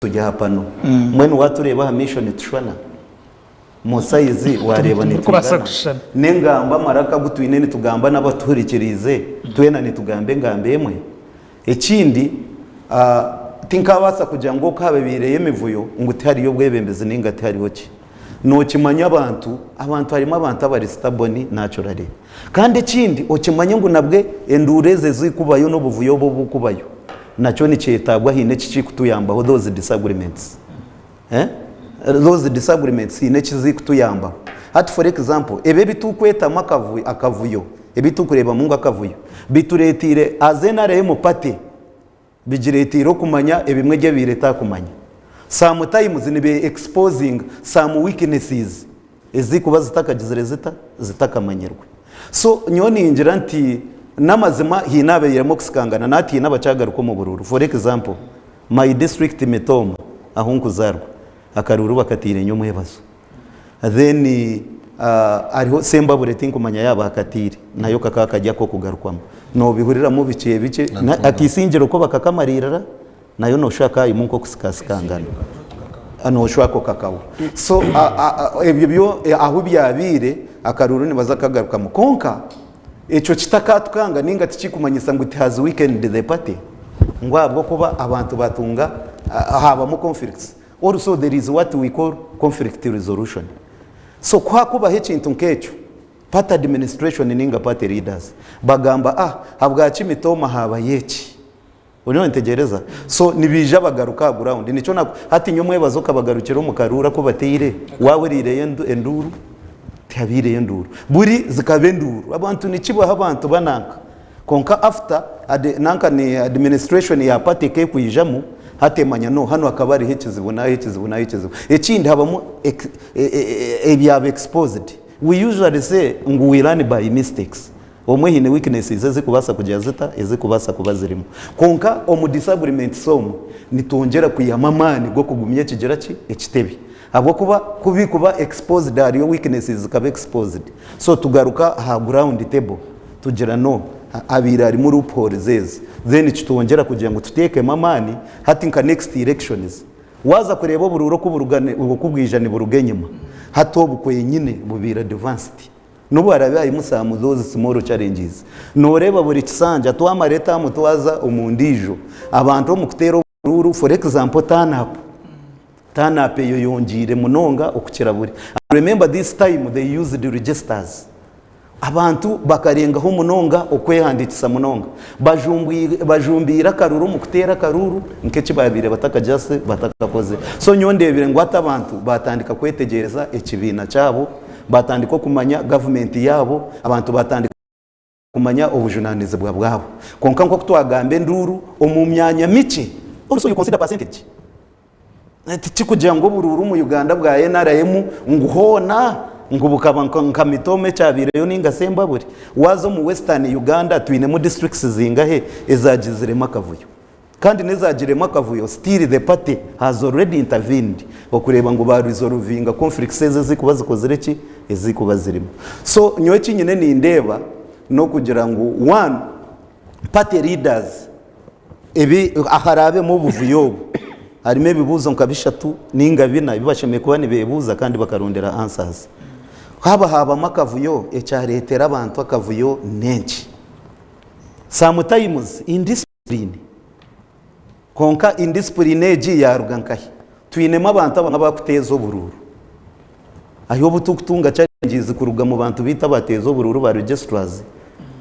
tujya hapano mwene watureba ha mission tushwana musaizi wareba nitugana nengamba maraka gutwine nitugamba n'abaturikirize twena nitugambe ngambemwe ekindi tinkabasa kugira ngo kabe bireye imivuyo ngo utari yo bwebembeze ninga atari hoki no kimanya abantu harimo abantu abari stable naturally kandi ekindi okimanya ngo nabwe endureze zikubayo no buvuyo bo bukubayo nacho ni cyetabwa hine kici kutuyambaho those disagreements those disagreements hine kizi kutuyambaho at for example ebe bitukweta akavuyo ebitukureba mungu akavuyo bituretire azenare mu pate bigiretiro kumanya ebimwe gye bireta kumanya sometimes nibe exposing some weaknesses ezikuba zitakagizire zitakamanyerwe so nyoni ingira nti namazima hinabe yiramo kusikangana nati hinabacagaruko mu bururu for example my district Mitoma ahunkuzarwa akaruru bakatire nyo muhebazo then ariho semba buretin kumanya yaba akatire nayo kakakajya ko kugarukwamo no bihurira mu bice akisingiro ko bakakamarira nayo no shaka imunko kusikasikangana ano shwako kakao so ebyo aho byabire akaruru nibaza kagaruka mu konka echo kitakatukanga ninga tikikumanyisa ngo itihaze weekend the party ngwabwo kuba abantu batunga haba mu conflicts also there is what we call conflict resolution so kwa kuba hekintu nkecho party administration ninga party leaders bagamba habwaci Mitoma haba yeki uriho ntegereza so nibija bagaruka ground nico hati nyomwe bazoka bagarukira mu karura ko batire wawe rireye enduru tabire enduru buri zikabenduru abantu nikibo abantu bananka konka after nanka ni administration ya party ke kuyijamu hatemanya no hano akabari hekizibona ekindi habamo ebya exposed we usually say ngo we learn by mistakes omwe hine weaknesses ezikubasa kujya ezikubasa kubazirimo konka omu disagreement somo nitongera kuyamamani go kugumye kigera ekitebi abo kuba exposed ariyo weaknesses zikaba exposed so tugaruka ha ground table tugira no abira ari mu loophole zeze then kitongera kugira ngo tuteke mamani hati nka next elections waza kureba bururo kuburugane ubukubwijane burugenyuma hato bukoye nyine bubira advanced nubo arabaye musamu those small challenges noreba buri kisanja twamareta mutwaza umundijo abantu mu kutero bururu for example tanape yo yongire munonga okukira buri remember this time they used the registers abantu bakarenga ho munonga okwehandikisa munonga bajumbira karuru mu kutera karuru nke kibabire batakajase batakakoze so nyondebire ngo atabantu batandika kwetegereza ekibina cyabo batandika kumanya government yabo abantu batandika kumanya obujunanize bwabo konka nko kutwagambe nduru omumyanya mici also you consider percentage tikujya ngo bururu mu Uganda bwa NRM nguhona ngubukaba nka Mitome cyabireyo ninga semba buri wazo mu Western Uganda twine mu districts zingahe ezagizirema kavuyo kandi nezagirema kavuyo still the party has already intervened okureba ngo ba resolvinga conflicts zikuba zikozereki ezikuba zirimo so nyowe kinyine ni ndeba no kugira ngo one party leaders ebi aharabe mu buvuyo harimo bibuzo nkabishatu ninga bina bibashemeye kuba nibebuza kandi bakarondera answers haba makavuyo ecyaretera abantu akavuyo nenshi sometimes indiscipline konka indiscipline eji yarugankahi twinema abantu abakuteza obururu ayo butukutunga challenges kuruga mu bantu bita bateza obururu ba registrars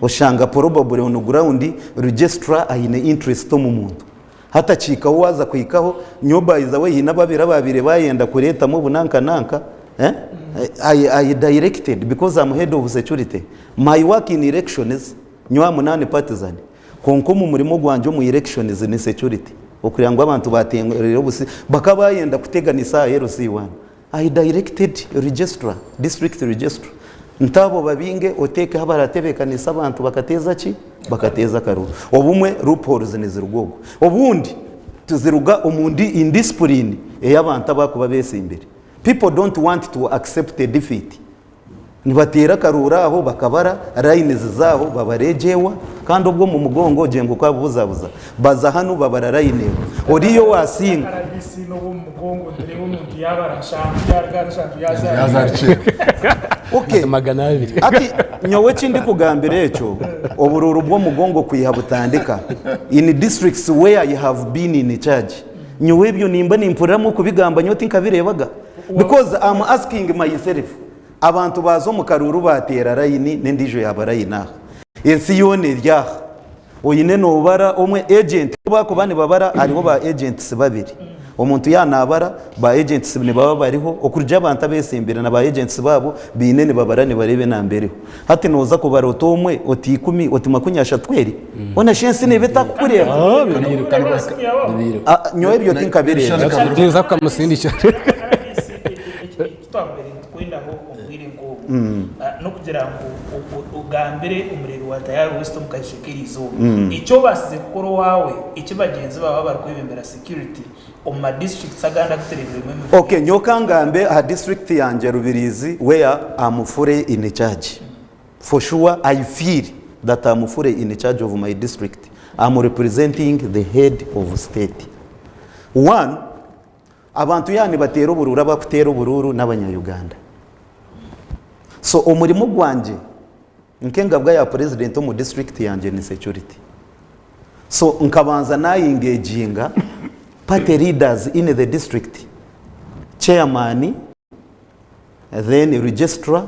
oshanga probably on ground registrar ayine interest mu muntu hata chika waza kuikaho nyoba izawe hinababira babire bayenda kureta mu bunanka I directed because I'm head of security my work in elections nywa munane partisan konko mu murimo gwanje mu elections ni security okuryangwa abantu batengerero busi bakabayenda kuteganisa RC1 I directed registrar district registrar ntabo babinge oteke habaratebekanisa abantu bakateza karuru obumwe loopholes nizirugogo obundi tuziruga umundi indiscipline eyabantu abakuba bese imbere people don't want to accept a defeat nibatera karura aho bakabara lines zaho babarejewa kandi ubwo mu mugongo gengo kwa buzabuza baza hano babara line oriyo wasinga no mu mugongo ndere umuntu yabarashanje yazarche okay magana 2 ati nyowe kindi kugambira echo obururu bwo mugongo kwiha butandika in districts where you have been in charge nyowe byo nimba nimpuramo kubigamba nyoti nkabirebaga because I'm asking myself abantu bazo mu karuru batera rayini nendijo yabarayina ensi yone rya oyine no bara omwe agent bako bane babara ariho ba agents babiri omuntu yanabara ba agents ne baba bariho okurja abantu abesembera na ba agents babo binene babarane barebe nambereho hati noza kubara otomwe oti 10 oti 20 ona shensi ne beta kureba nyowe byo tinkabere neza kamusindisha no kugira ngo ugambire umuriro wa Tayari West mukashikirizo icyo basize kukoro wawe icyo bagenzi baba bari kwibembera security oma districts aganda guterebere okay nyoka ngambe a district yanje Rubirizi where I'm fully in charge for sure I feel that I'm fully in charge of my district I'm representing the head of state one abantu yani batera ubururu abakutera ubururu n'abanyayuganda so umurimo gwanje nkenga bwa ya president mu district yanje ni security so nkabanza nayingeginga party leaders in the district chairman then registrar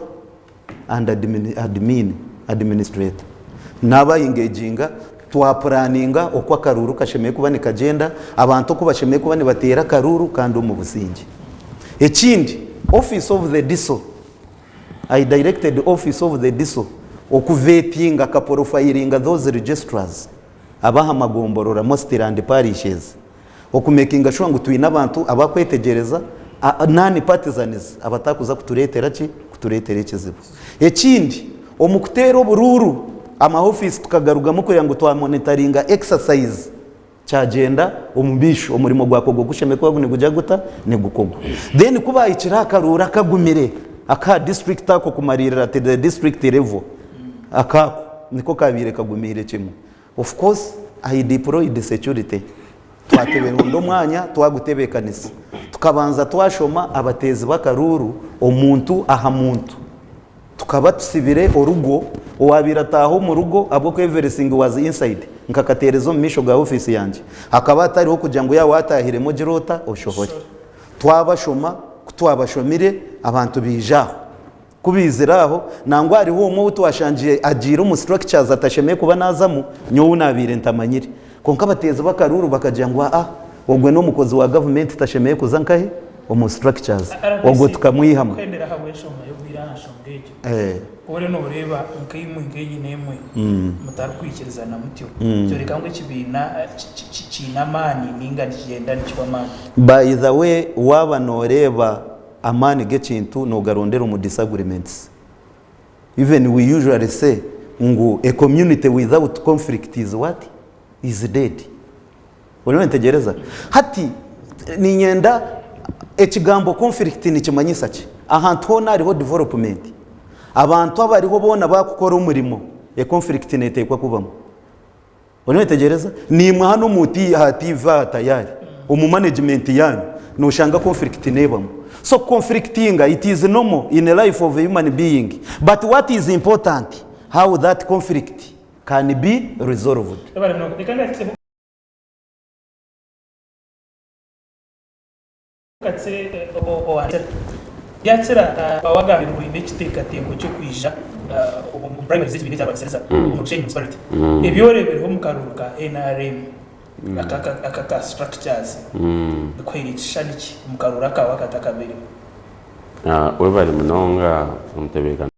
and administrator naba ingeginga twa planninga okwa karuru kashemeye kuba ni kagenda abantu ko bashemeye kuba ni batera karuru kandi mu busingi ekindi office of the diso I directed the office of the diso okuvetinga ka profilinga those registrars abaha magomborora most land parishes okumakinga sure ngo twina abantu abakwetegereza nani partisans abatakuza kuturetera ekizibu ekindi omukutero bururu ama office tukagarugamo kugira ngo twa monitoringa exercise cyagenda omubisho omurimo gwako go gushemekwa gune kujya guta ne gukogo then kuba ikirakarura kagumire aka district ako kumarira at the district level aka niko kabire kagumire kimwe of course I deployed the security twatebe ndo mwanya twagutebekanisa tukabanza twashoma abatezi bakaruru omuntu aha muntu tukaba tusibire orugo owabira taho mu rugo abo ko everything was inside nkakaterezo misho ga office yanje akaba atariho kujya ngo yawe atahiremo girota oshohore twabashoma twabashomire abantu bijaho kubiziraho nangwa ari ho mu twashangiye agira mu structures atashemeye kuba nazamu nyowe nabire ntamanyire konka bateza bakaruru bakajya ngo ogwe no mukozi wa government tashemeye kuzankahe mu structures ogwe tukamwihama kwendera hawe shoma yo birashongeje ore no reba nkayimu ngeyi nemwe mutarkwikiriza na mutyo cyo rekangwe kibina cinamani ninga nigenda nikibamani by the way waba no reba amani gekintu no garondera mu disagreements even we usually say ngo a community without conflict is what is dead wone ntegereza hati ni nyenda ekigambo conflict ni kimanyisa ki ahantu hona ariho development abantu abariho bona bakukora umurimo ya conflict netekwa kubamo wone ntegereza ni mwa hano muti hativa Tayari umu management yanyu no shanga conflict nebamo so conflicting it is normal in the life of a human being but what is important how that conflict can be resolved yatsira abagabira ngo imekiteka tengo cyo kwisha mu primary z'ibindi cy'abasereza mu change municipality ebyorebereho mu karuruka NRM akaka structures bikwirisha niki mu karura ka wakatakabiri we bari munonga umutebekana